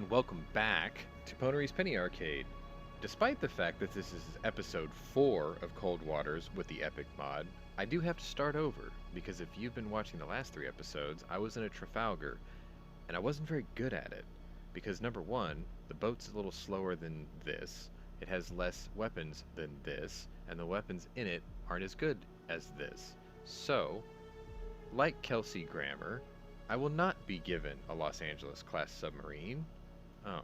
and welcome back to Pwnery's Penny Arcade. Despite the fact that this is episode 4 of Cold Waters with the Epic mod, I do have to start over, because if you've been watching the last 3 episodes, I was in a Trafalgar, and I wasn't very good at it, because number 1, the boat's a little slower than this, it has less weapons than this, and the weapons in it aren't as good as this. So, like Kelsey Grammer, I will not be given a Los Angeles class submarine. Oh.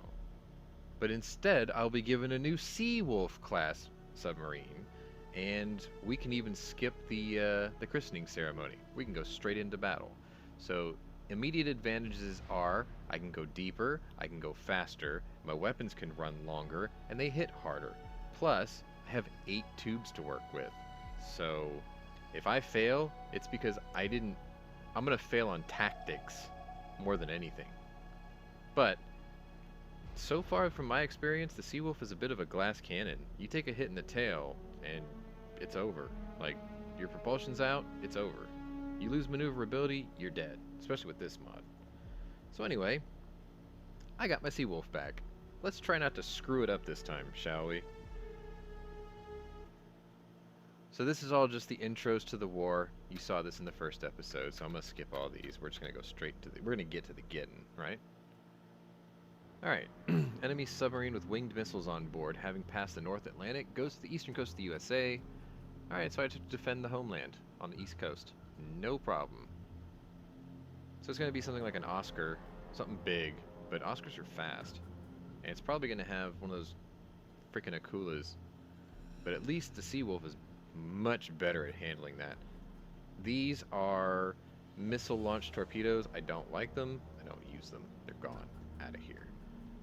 But instead, I'll be given a new Seawolf class submarine, and we can even skip the christening ceremony. We can go straight into battle. So immediate advantages are I can go deeper, I can go faster, my weapons can run longer, and they hit harder. Plus, I have 8 tubes to work with. So if I fail, it's because I'm going to fail on tactics more than anything. But so far from my experience, the Seawolf is a bit of a glass cannon. You take a hit in the tail and it's over. Like, your propulsion's out, it's over. You lose maneuverability, you're dead, especially with this mod. So anyway, I got my Seawolf back. Let's try not to screw it up this time, shall we? So this is all just the intros to the war. You saw this in the first episode, so I'm going to skip all these. We're just going to go straight to we're going to get to the getting, right? Alright. Enemy submarine with winged missiles on board, having passed the North Atlantic, goes to the eastern coast of the USA. Alright, so I have to defend the homeland on the east coast. No problem. So it's going to be something like an Oscar, something big, but Oscars are fast. And it's probably going to have one of those freaking Akulas. But at least the Seawolf is much better at handling that. These are missile launched torpedoes. I don't like them. I don't use them. They're gone. Out of here.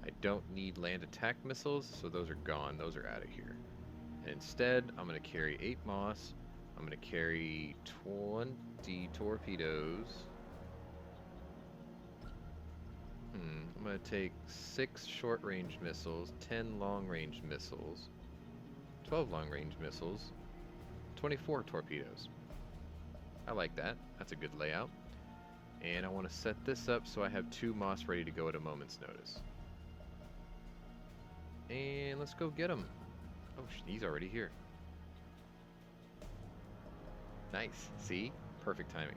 I don't need land attack missiles, so those are gone. Those are out of here. And instead, I'm going to carry 8 moss. I'm going to carry 20 torpedoes. I'm going to take 6 short-range missiles, 10 long-range missiles, 12 long-range missiles, 24 torpedoes. I like that. That's a good layout. And I want to set this up so I have 2 moss ready to go at a moment's notice. And let's go get him. Oh, he's already here. Nice. See? Perfect timing.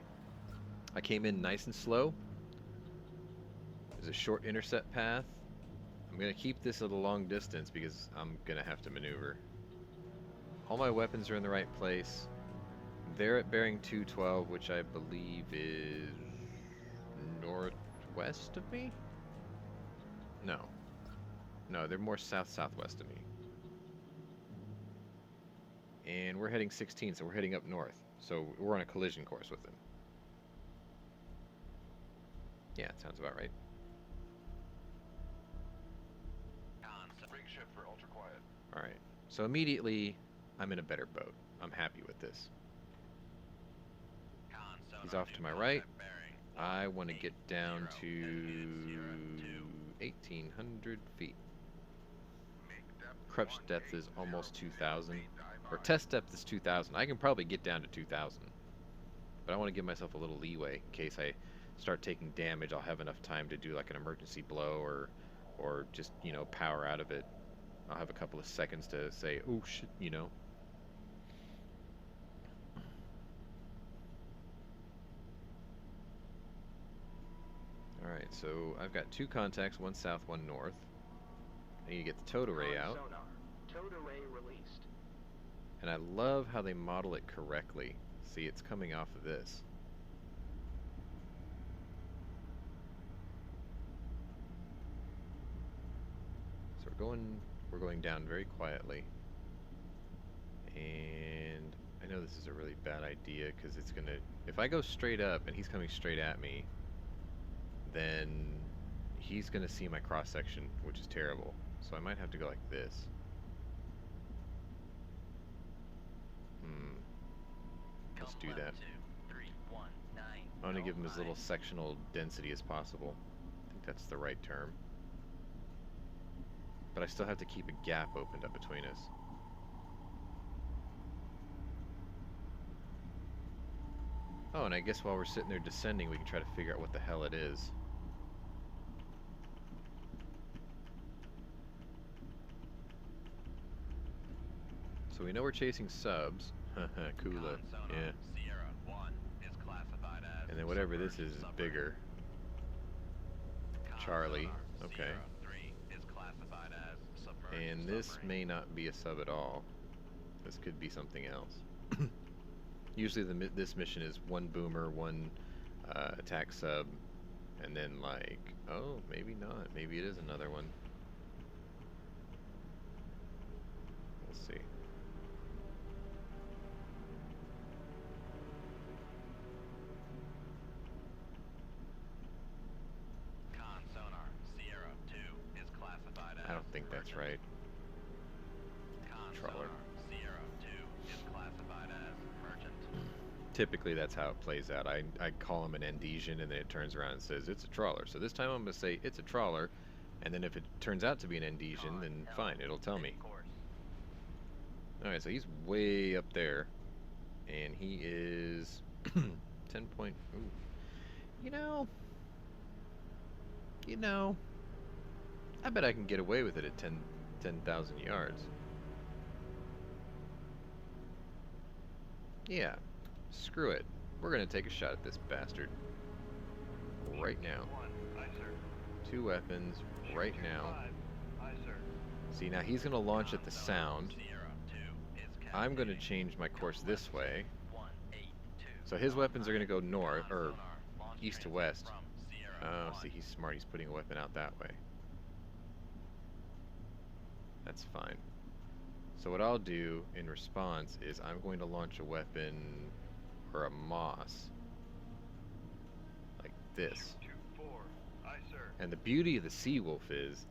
I came in nice and slow. There's a short intercept path. I'm going to keep this at a long distance because I'm going to have to maneuver. All my weapons are in the right place. They're at bearing 212, which I believe is northwest of me? No. No, they're more south-southwest of me. And we're heading 16, so we're heading up north. So we're on a collision course with them. Yeah, it sounds about right. Alright, so immediately I'm in a better boat. I'm happy with this. He's off to my right. I want to get down to 1,800 feet. Crutch depth is almost 2,000. Or test depth is 2,000. I can probably get down to 2,000. But I want to give myself a little leeway in case I start taking damage. I'll have enough time to do like an emergency blow or just, you know, power out of it. I'll have a couple of seconds to say, oh shit, you know. Alright, so I've got 2 contacts, one south, one north. I need to get the towed array out. Towed array released. And I love how they model it correctly. See, it's coming off of this. So we're going down very quietly. And I know this is a really bad idea because it's gonna, if I go straight up and he's coming straight at me, then he's gonna see my cross section, which is terrible. So I might have to go like this. Let's do that. I want to give him as little sectional density as possible. I think that's the right term. But I still have to keep a gap opened up between us. Oh, and I guess while we're sitting there descending, we can try to figure out what the hell it is. So we know we're chasing subs. Kula. Yeah. Sierra 1 is classified as And then whatever this submerged is submarine. bigger. Con Charlie. sonar Okay. Sierra 3 is classified as submerged And this submarine. may not be a sub at all. This could be something else. Usually this mission is one boomer, one attack sub, and then like, oh, maybe not. Maybe it is another one. We'll see. Con sonar Sierra 2 is classified as I don't think that's right. Con Trawler. sonar Sierra 2 is classified as merchant. Typically that's how it plays out. I call him an Endesian and then it turns around and says it's a trawler. So this time I'm going to say it's a trawler, and then if it turns out to be an Endesian, then fine, it'll tell me. Course. Alright, so he's way up there, and he is 10 point, ooh. You know, I bet I can get away with it at 10,000 yards. Yeah, screw it. We're gonna take a shot at this bastard. Right now. 1, aye, sir. 2 weapons, right now. 5, aye, sir. See, now he's gonna launch at the sound. Sierra 2 is I'm gonna captivating. change my course this way. 182. So his weapons are gonna go north, Con or sonar launch east to transit west. from Sierra Oh, 1. see, he's smart. He's putting a weapon out that way. That's fine. So what I'll do in response is I'm going to launch a weapon or a moss like this. 2, 4, aye, sir. And the beauty of the Seawolf is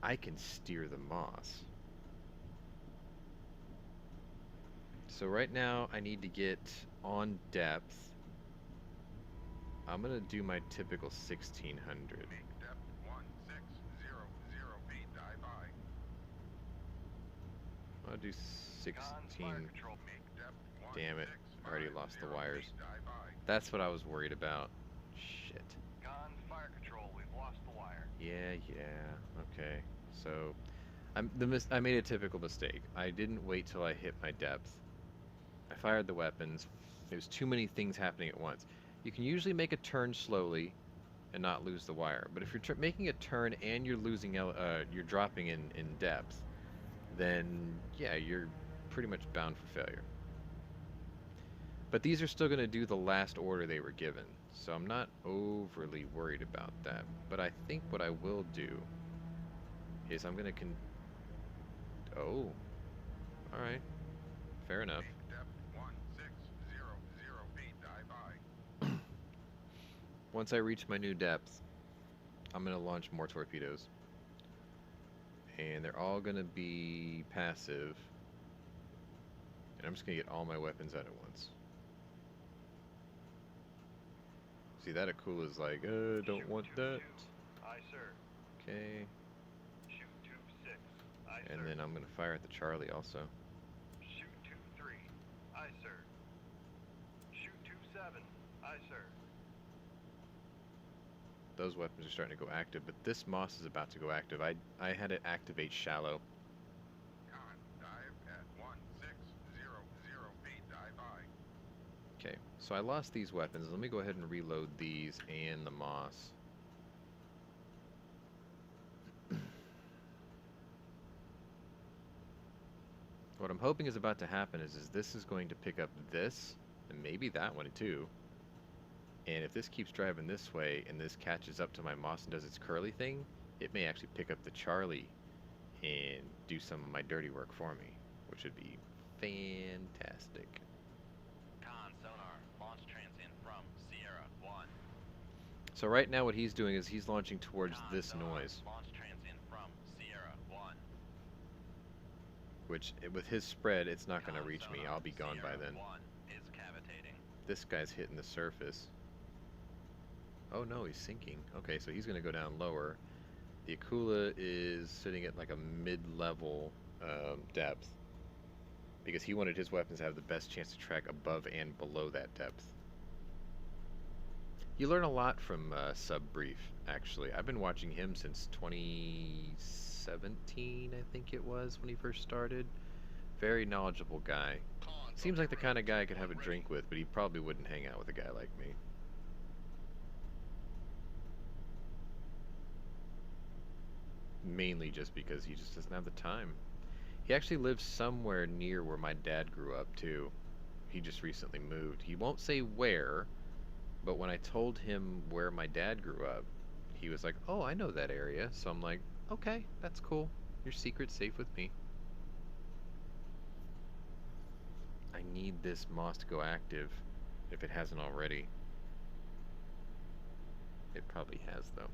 I can steer the moss. So right now I need to get on depth. I'm gonna do my typical 1600. Make depth 1600 feet, dive by. I'll do Con 16. fire control. Make depth Damn it, I already lost the 1650 wires. feet, dive by. That's what I was worried about. Shit. Con fire control. We've lost the wire. Yeah, okay. So I made a typical mistake. I didn't wait till I hit my depth. I fired the weapons. There's too many things happening at once. You can usually make a turn slowly and not lose the wire. But if you're making a turn and you're losing, you're dropping in depth, then yeah, you're pretty much bound for failure. But these are still going to do the last order they were given, so I'm not overly worried about that. But I think what I will do is I'm going to oh, alright, fair enough. Make depth 1600 feet, dive by. Once I reach my new depth, I'm going to launch more torpedoes. And they're all going to be passive. And I'm just going to get all my weapons out at once. See, that Akula's like, don't Shoot want 2, that. 2, aye, sir. Okay. Shoot 2, 6, aye, And sir. then I'm going to fire at the Charlie also. Shoot 2, 3, aye, sir. Shoot 2, 7, aye, sir. Those weapons are starting to go active, but this Moss is about to go active. I had it activate shallow. Con, dive at 1600 feet, dive by. Okay, so I lost these weapons. Let me go ahead and reload these and the Moss. What I'm hoping is about to happen is this is going to pick up this, and maybe that one too. And if this keeps driving this way, and this catches up to my Moss and does its curly thing, it may actually pick up the Charlie and do some of my dirty work for me, which would be fantastic. Con sonar launch transient from Sierra 1. So right now what he's doing is he's launching towards Con this sonar noise, launch transient from Sierra 1. which with his spread, it's not going to Con reach me. sonar I'll be gone by Sierra then. 1 is cavitating. This guy's hitting the surface. Oh no, he's sinking. Okay, so he's going to go down lower. The Akula is sitting at like a mid-level depth because he wanted his weapons to have the best chance to track above and below that depth. You learn a lot from Subbrief, actually. I've been watching him since 2017, I think it was, when he first started. Very knowledgeable guy. Con, Seems like the torpedo kind of room, guy I could have a one drink with, but he probably wouldn't hang out with a guy like me. Mainly just because he just doesn't have the time. He actually lives somewhere near where my dad grew up, too. He just recently moved. He won't say where, but when I told him where my dad grew up, he was like, "Oh, I know that area." So I'm like, "Okay, that's cool. Your secret's safe with me." I need this moss to go active, if it hasn't already. It probably has, though.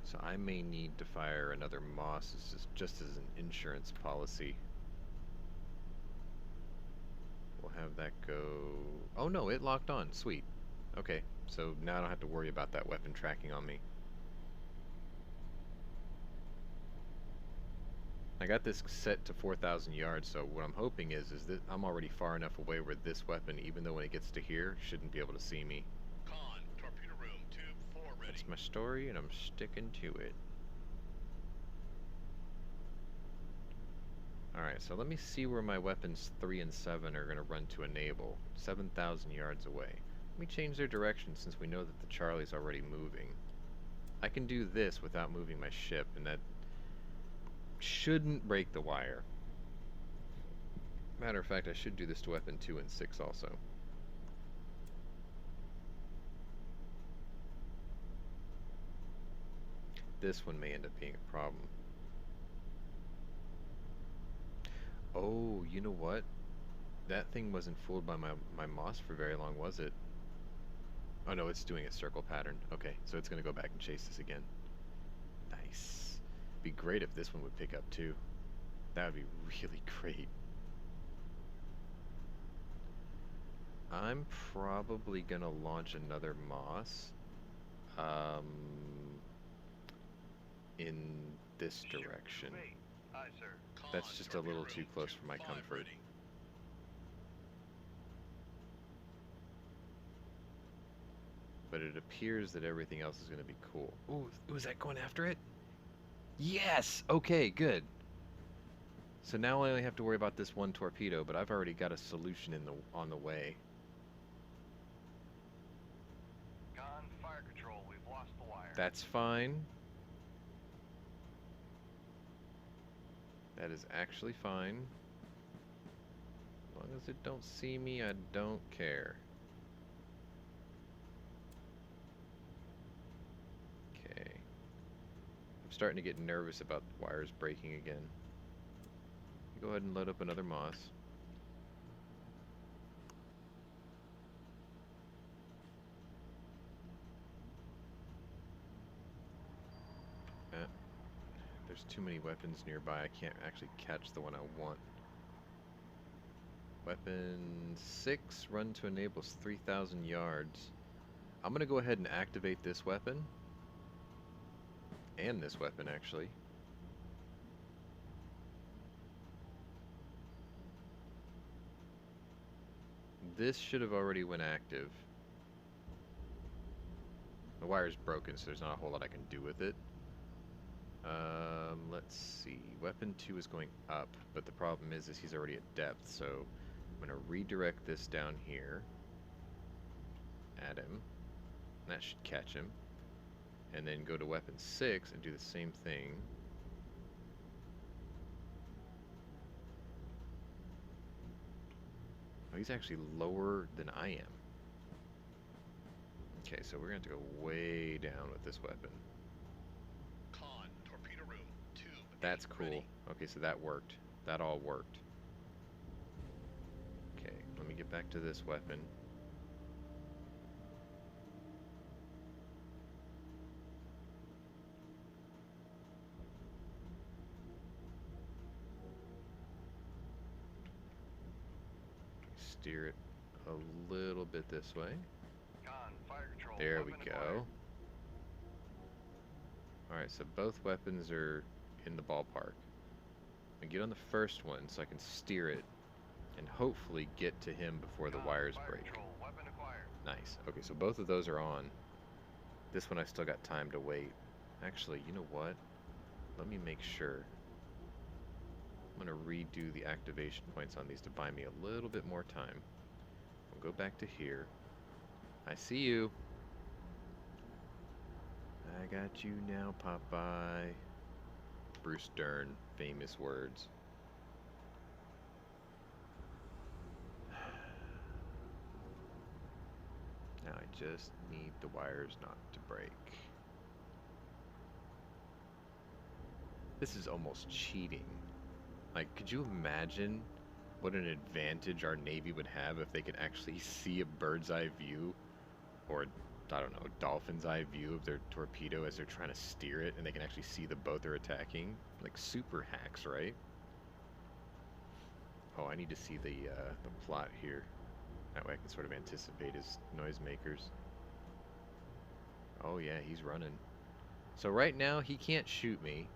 So I may need to fire another moss just as an insurance policy. We'll have that go... Oh no, it locked on. Sweet. Okay, so now I don't have to worry about that weapon tracking on me. I got this set to 4,000 yards, so what I'm hoping is that I'm already far enough away where this weapon, even though when it gets to here, shouldn't be able to see me. Con, torpedo room, tube 4 ready. That's my story, and I'm sticking to it. Alright, so let me see where my weapons 3 and 7 are going to run to enable. 7,000 yards away. Let me change their direction since we know that the Charlie's already moving. I can do this without moving my ship, and that shouldn't break the wire. Matter of fact, I should do this to weapon 2 and 6 also. This one may end up being a problem. Oh, you know what? That thing wasn't fooled by my moss for very long, was it? Oh no, it's doing a circle pattern. Okay, so it's gonna go back and chase this again. Nice. Be great if this one would pick up too. That would be really great. I'm probably gonna launch another moss in this direction. Aye, sir. Con, That's just a little torpedo too room, close tube for my 5 comfort. ready. But it appears that everything else is going to be cool. Ooh, was that going after it? Yes! Okay, good. So now I only have to worry about this one torpedo, but I've already got a solution on the way. Con, fire control. We've lost the wire. That's fine. That is actually fine. As long as it don't see me, I don't care. Okay. I'm starting to get nervous about the wires breaking again. Go ahead and load up another moss. There's too many weapons nearby. I can't actually catch the one I want. Weapon 6, run to enables 3,000 yards. I'm gonna go ahead and activate this weapon. And this weapon, actually. This should have already went active. The wire's broken, so there's not a whole lot I can do with it. Let's see. Weapon 2 is going up, but the problem is he's already at depth, so I'm going to redirect this down here. At him. That should catch him. And then go to weapon 6 and do the same thing. Oh, he's actually lower than I am. Okay, so we're going to have to go way down with this weapon. Con, torpedo room, tube That's 8 cool. ready. Okay, so that worked. That all worked. Okay, let me get back to this weapon. Steer it a little bit this way. Con, fire control. There we Weapon go. acquired. Alright, so both weapons are in the ballpark. I get on the first one so I can steer it and hopefully get to him before the Con, wires fire break. control. Weapon acquired. Nice. Okay, so both of those are on. This one I still got time to wait. Actually, you know what? let me make sure. I'm gonna redo the activation points on these to buy me a little bit more time. We'll go back to here. I see you. I got you now, Popeye. Bruce Dern, famous words. Now I just need the wires not to break. This is almost cheating. Like, could you imagine what an advantage our Navy would have if they could actually see a bird's eye view, or I don't know, dolphin's eye view of their torpedo as they're trying to steer it, and they can actually see the boat they're attacking? Like super hacks, right? Oh, I need to see the plot here. That way I can sort of anticipate his noisemakers. Oh yeah, he's running. So right now he can't shoot me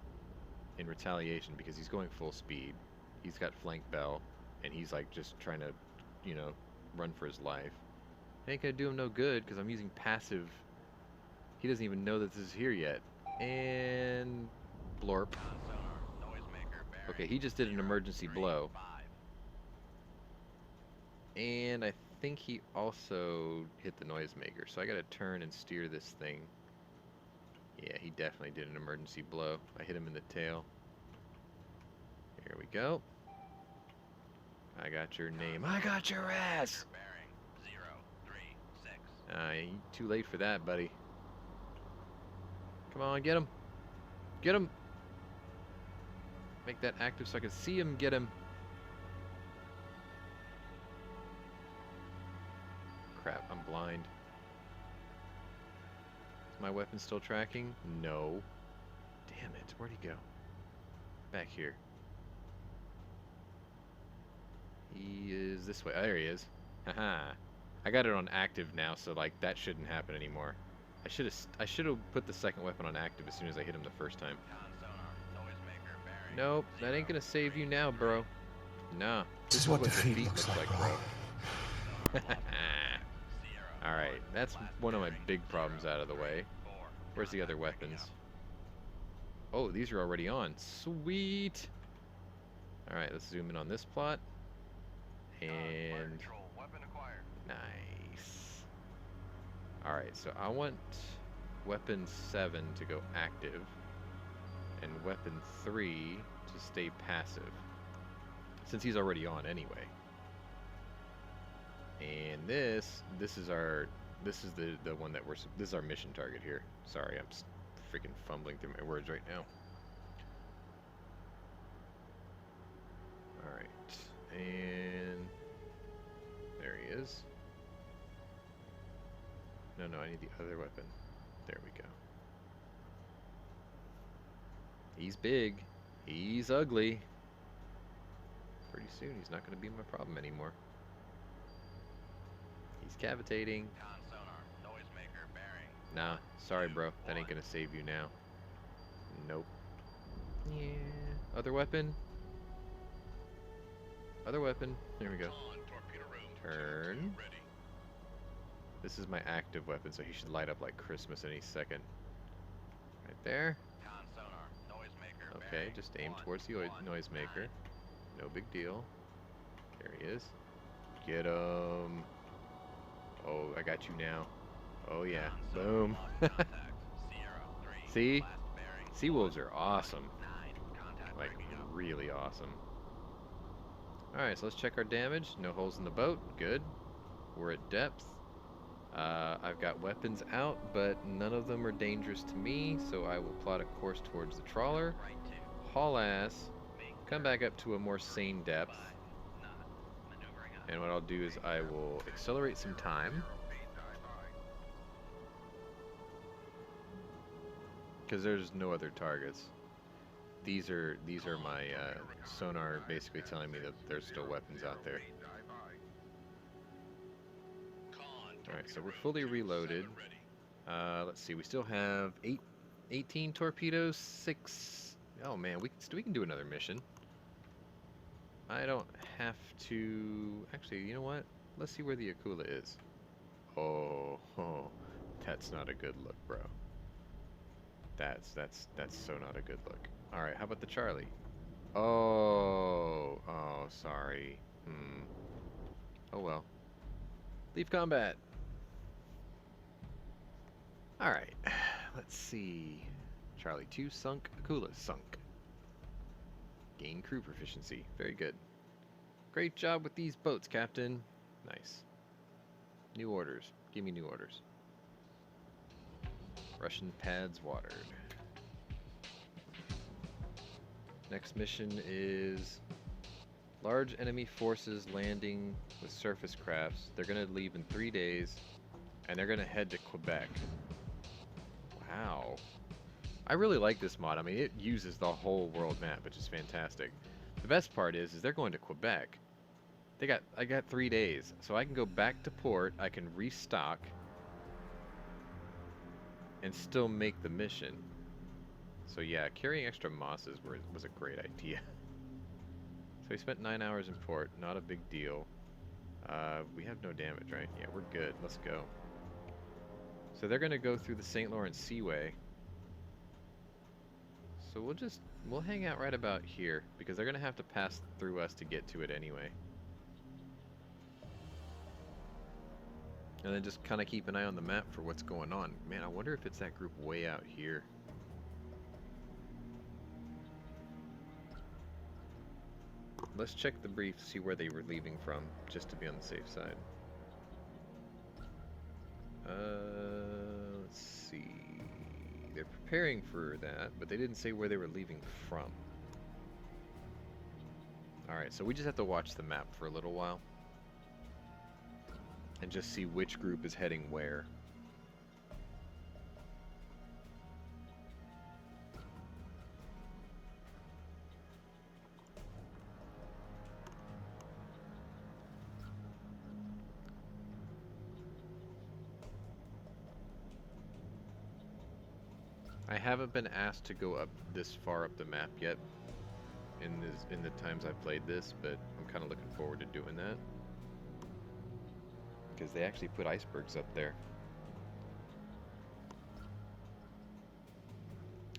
in retaliation because he's going full speed. He's got flank bell, and he's like just trying to, you know, run for his life. Ain't gonna do him no good because I'm using passive. He doesn't even know that this is here yet. And blorp. Okay, he just did an emergency blow. And I think he also hit the noisemaker, so I gotta turn and steer this thing. Yeah, he definitely did an emergency blow. I hit him in the tail. Here we go. I got your name. I got your ass! Too late for that, buddy. Come on, get him. Get him. Make that active so I can see him. Get him. Crap, I'm blind. Is my weapon still tracking? No. Damn it, where'd he go? Back here. He is this way. Oh, there he is. Haha. I got it on active now, so like that shouldn't happen anymore. I should have put the second weapon on active as soon as I hit him the first time. Nope, that ain't gonna save you now, bro. Nah. This is what defeat looks like, bro. Alright, that's one of my big problems out of the way. Where's the other weapons? Oh, these are already on. Sweet! Alright, let's zoom in on this plot. And... nice. Alright, so I want weapon 7 to go active, and weapon 3 to stay passive, since he's already on anyway. And this is the one that this is our mission target here. Sorry, I'm freaking fumbling through my words right now. Alright, and there he is. No, I need the other weapon. There we go. He's big. He's ugly. Pretty soon he's not going to be my problem anymore. He's cavitating. Nah, sorry bro. That ain't going to save you now. Nope. Yeah. Other weapon. Other weapon. There we go. Turn. This is my active weapon, so he should light up like Christmas any second. Right there. Okay, just aim towards the noisemaker. No big deal. There he is. Get him. Oh, I got you now. Oh yeah. Boom. See? Seawolves are awesome. Like, really awesome. Alright, so let's check our damage. No holes in the boat. Good. We're at depth. I've got weapons out, but none of them are dangerous to me, so I will plot a course towards the trawler, haul ass, come back up to a more sane depth, and what I'll do is I will accelerate some time, because there's no other targets. These are my sonar basically telling me that there's still weapons out there. Alright, so we're fully reloaded. Let's see, we still have 18 torpedoes, 6... Oh man, we can do another mission. I don't have to... Actually, you know what? Let's see where the Akula is. Oh, that's not a good look, bro. That's so not a good look. All right, how about the Charlie? Oh, sorry. Oh well. Leave combat. All right. Let's see. Charlie 2 sunk. Akula sunk. Gain crew proficiency. Very good. Great job with these boats, Captain. Nice. New orders. Give me new orders. Russian pads watered. Next mission is large enemy forces landing with surface crafts. They're going to leave in 3 days, and they're going to head to Quebec. Wow. I really like this mod. I mean, it uses the whole world map, which is fantastic. The best part is they're going to Quebec. I got 3 days, so I can go back to port, I can restock, and still make the mission. So yeah, carrying extra mosses was a great idea. So we spent 9 hours in port, not a big deal. We have no damage, right? Yeah, we're good. Let's go. So they're gonna go through the St. Lawrence Seaway. So we'll hang out right about here because they're gonna have to pass through us to get to it anyway. And then just kind of keep an eye on the map for what's going on. Man, I wonder if it's that group way out here. Let's check the brief, see where they were leaving from, just to be on the safe side. Let's see. They're preparing for that, but they didn't say where they were leaving from. Alright, so we just have to watch the map for a little while. And just see which group is heading where. I haven't been asked to go up this far up the map yet in the times I've played this, but I'm kind of looking forward to doing that. Because they actually put icebergs up there.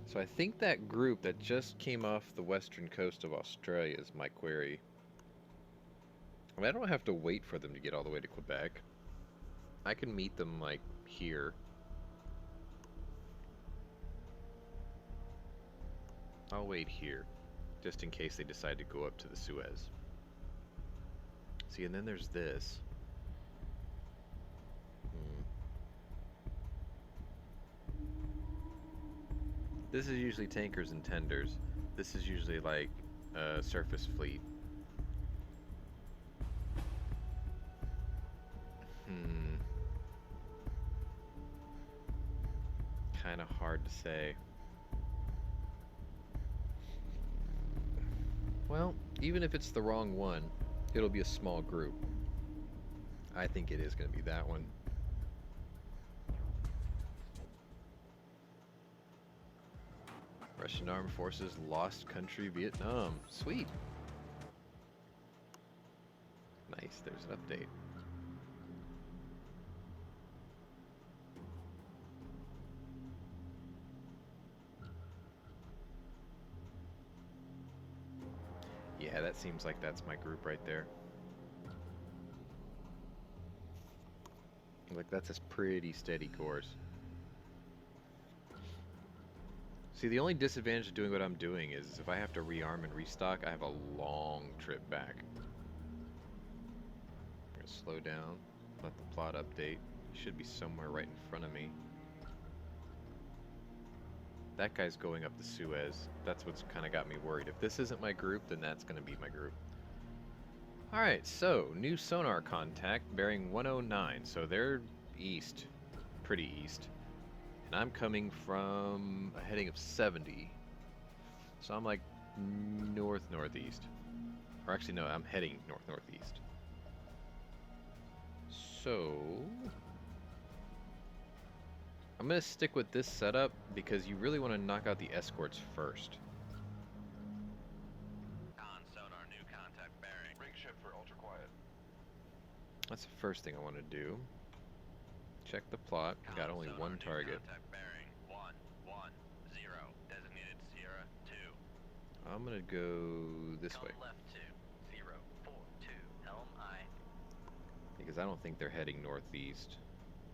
So I think that group that just came off the western coast of Australia is my query. I mean, I don't have to wait for them to get all the way to Quebec. I can meet them, like, here. I'll wait here, just in case they decide to go up to the Suez. See, and then there's this. This is usually tankers and tenders. This is usually like a surface fleet. Kind of hard to say. Well, even if it's the wrong one, it'll be a small group. I think it is going to be that one. Russian armed forces lost country Vietnam. Sweet. Nice, there's an update. Yeah, that seems like that's my group right there. Like, that's a pretty steady course. See, the only disadvantage of doing what I'm doing is if I have to rearm and restock, I have a long trip back. I'm gonna slow down, let the plot update. It should be somewhere right in front of me. That guy's going up the Suez. That's what's kind of got me worried. If this isn't my group, then that's going to be my group. Alright, so, new sonar contact bearing 109. So they're east. Pretty east. And I'm coming from a heading of 70. So I'm like north-northeast. Or actually, no, I'm heading north-northeast. So I'm going to stick with this setup because you really want to knock out the escorts first. On sonar, new contact bearing. Rig ship for ultra quiet. That's the first thing I want to do. Check the plot. Got only one target. Contact bearing 110. I'm gonna go this Come way left to 042, helm aye. because I don't think they're heading northeast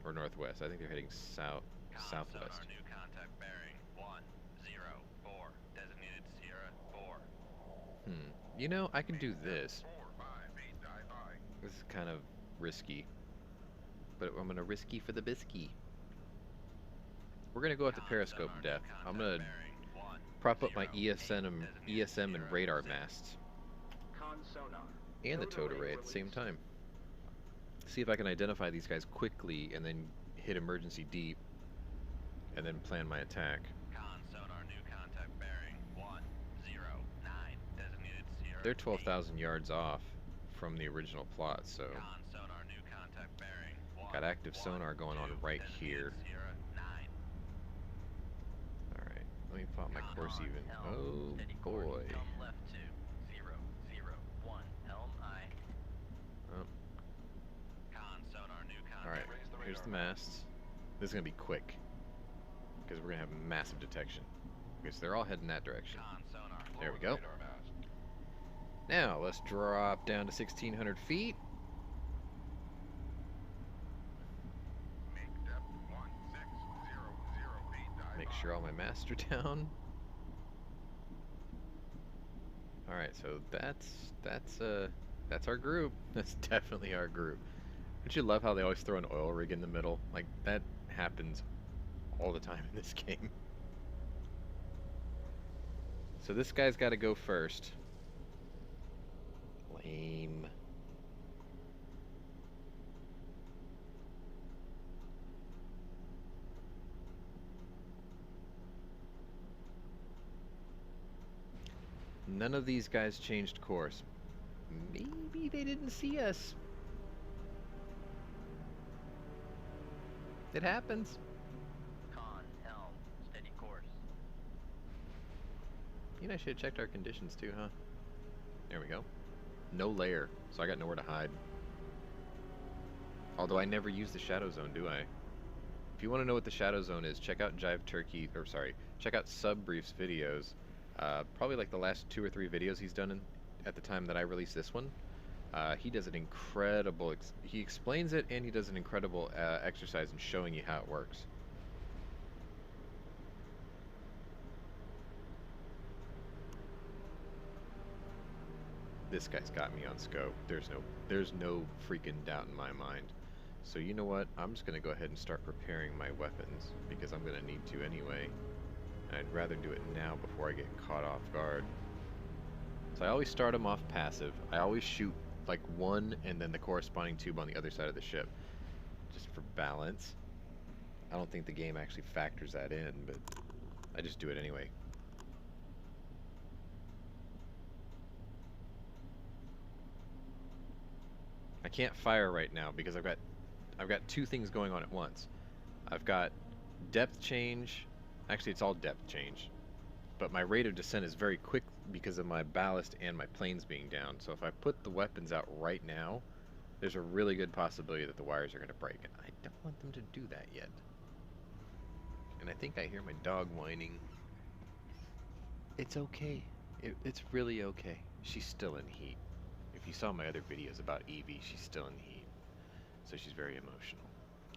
or northwest. I think they're heading south, Con southwest. sonar, new contact bearing 104, designated Sierra 4. You know, I can do this. 45, 8, die by. This is kind of risky, but I'm gonna risky for the bisky. We're gonna go at the Con periscope sonar, new depth. I'm contact gonna bearing prop up my 108, ESM designated and Sierra radar 6. masts Con sonar. and the Node towed array array at the same released. time. See if I can identify these guys quickly and then hit emergency deep and then plan my attack. Con sonar, new contact bearing 109, designated Sierra They're 8. 12,000 yards off from the original plot, so Con sonar, new contact bearing got active sonar going on 112, right designated here. Sierra 9. Alright, let me plot my Con course on, even. helm, Oh steady course, boy. come left to 001, helm aye. Oh, Con sonar, new contact. alright, here's the masts. This is gonna be quick because we're gonna have massive detection because they're all heading that direction. Con sonar. There we Lower go. radar mast. Now let's drop down to 1,600 feet. Make depth 1600 feet, die Make by. sure all my masts are down. All right, so that's our group. That's definitely our group. Don't you love how they always throw an oil rig in the middle? Like that happens all the time in this game. So this guy's got to go first. Lame. None of these guys changed course. Maybe they didn't see us. It happens. Con helm, steady course. You know, I should have checked our conditions too, huh? There we go. No layer, so I got nowhere to hide. Although I never use the shadow zone, do I? If you want to know what the shadow zone is, check out check out Sub Brief's videos. Probably like the last 2 or 3 videos he's done at the time that I released this one. He does an incredible, he explains it and he does an incredible exercise in showing you how it works. This guy's got me on scope. There's no freaking doubt in my mind. So you know what? I'm just gonna go ahead and start preparing my weapons because I'm gonna need to anyway. And I'd rather do it now before I get caught off guard. So I always start them off passive. I always shoot like one and then the corresponding tube on the other side of the ship, just for balance. I don't think the game actually factors that in, but I just do it anyway. I can't fire right now because I've got 2 things going on at once. I've got depth change. Actually, it's all depth change. But my rate of descent is very quick because of my ballast and my planes being down. So if I put the weapons out right now, there's a really good possibility that the wires are going to break. And I don't want them to do that yet. And I think I hear my dog whining. It's okay. It's really okay. She's still in heat. If you saw my other videos about Evie, she's still in heat. So she's very emotional.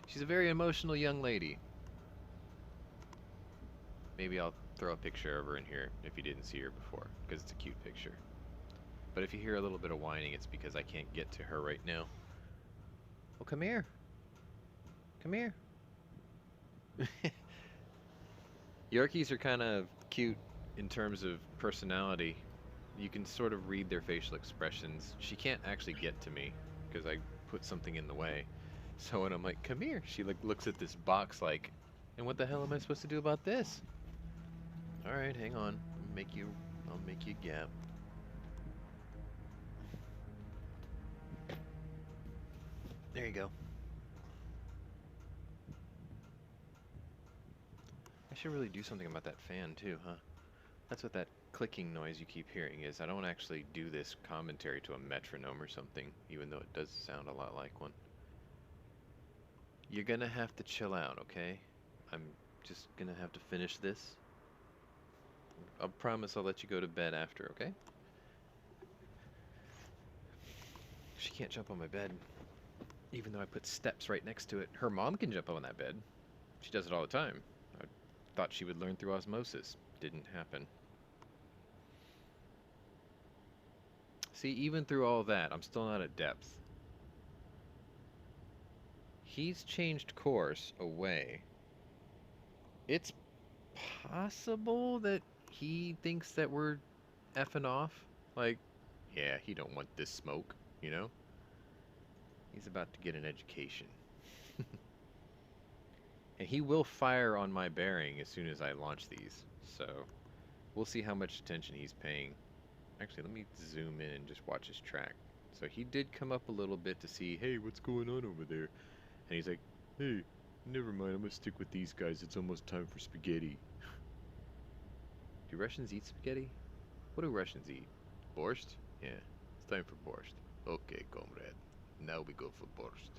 She's a very emotional young lady. Maybe I'll throw a picture of her in here if you didn't see her before, because it's a cute picture. But if you hear a little bit of whining, it's because I can't get to her right now. Well, come here. Come here. Yorkies are kind of cute in terms of personality. You can sort of read their facial expressions. She can't actually get to me because I put something in the way. So when I'm like, come here, she like looks at this box like, and what the hell am I supposed to do about this? All right, hang on. I'll make you a gap. There you go. I should really do something about that fan too, huh? That's what that clicking noise you keep hearing is. I don't actually do this commentary to a metronome or something, even though it does sound a lot like one. You're gonna have to chill out, okay? I'm just gonna have to finish this. I'll promise I'll let you go to bed after, okay? She can't jump on my bed, even though I put steps right next to it. Her mom can jump on that bed. She does it all the time. I thought she would learn through osmosis. Didn't happen. See, even through all that, I'm still not at depth. He's changed course away. It's possible that he thinks that we're effing off. Like, yeah, he don't want this smoke, you know? He's about to get an education. And he will fire on my bearing as soon as I launch these. So, we'll see how much attention he's paying. Actually, let me zoom in and just watch his track. So he did come up a little bit to see, hey, what's going on over there? And he's like, hey, never mind, I'm gonna stick with these guys. It's almost time for spaghetti. Do Russians eat spaghetti? What do Russians eat? Borscht? Yeah, it's time for borscht. Okay, comrade. Now we go for borscht.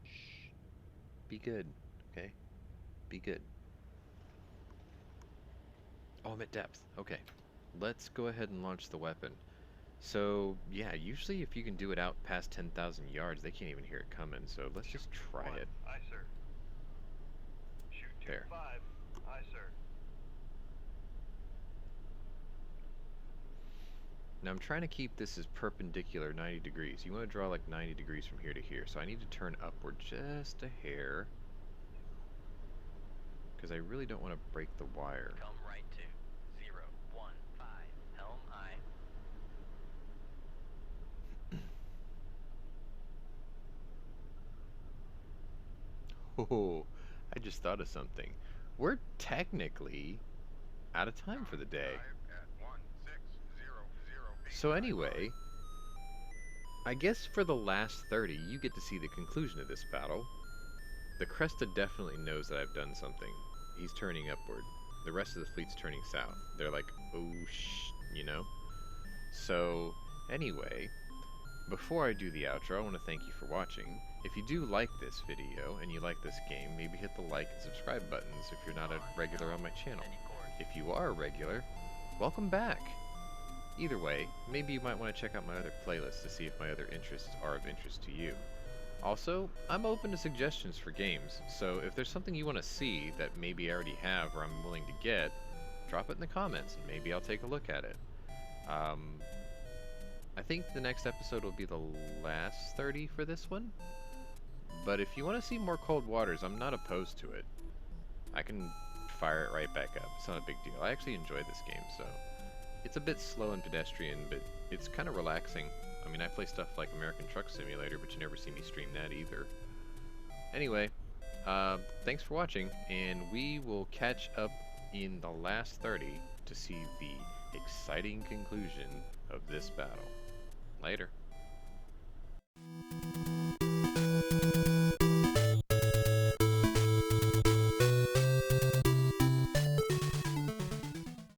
Shh. Be good, okay? Be good. Oh, I'm at depth. Okay. Let's go ahead and launch the weapon. So, yeah, usually if you can do it out past 10,000 yards, they can't even hear it coming. So let's just try it. Aye, sir. Shoot 2-5. There. Aye, sir. Now I'm trying to keep this as perpendicular 90 degrees. You want to draw like 90 degrees from here to here. So I need to turn upward just a hair. Because I really don't want to break the wire. Come right to 015. Helm aye. Oh, I just thought of something. We're technically out of time for the day. At 1600 feet. So anyway, I guess for the last 30, you get to see the conclusion of this battle. The Cresta definitely knows that I've done something. He's turning upward. The rest of the fleet's turning south. They're like, oh you know? So, anyway, before I do the outro, I want to thank you for watching. If you do like this video and you like this game, maybe hit the like and subscribe buttons if you're not a regular on my channel. If you are a regular, welcome back. Either way, maybe you might want to check out my other playlists to see if my other interests are of interest to you. Also, I'm open to suggestions for games, so if there's something you want to see that maybe I already have or I'm willing to get, drop it in the comments and maybe I'll take a look at it. I think the next episode will be the last 30 for this one, but if you want to see more Cold Waters, I'm not opposed to it. I can fire it right back up. It's not a big deal. I actually enjoy this game, so it's a bit slow and pedestrian, but it's kind of relaxing. I mean, I play stuff like American Truck Simulator, but you never see me stream that either. Anyway, thanks for watching, and we will catch up in the last 30 to see the exciting conclusion of this battle. Later.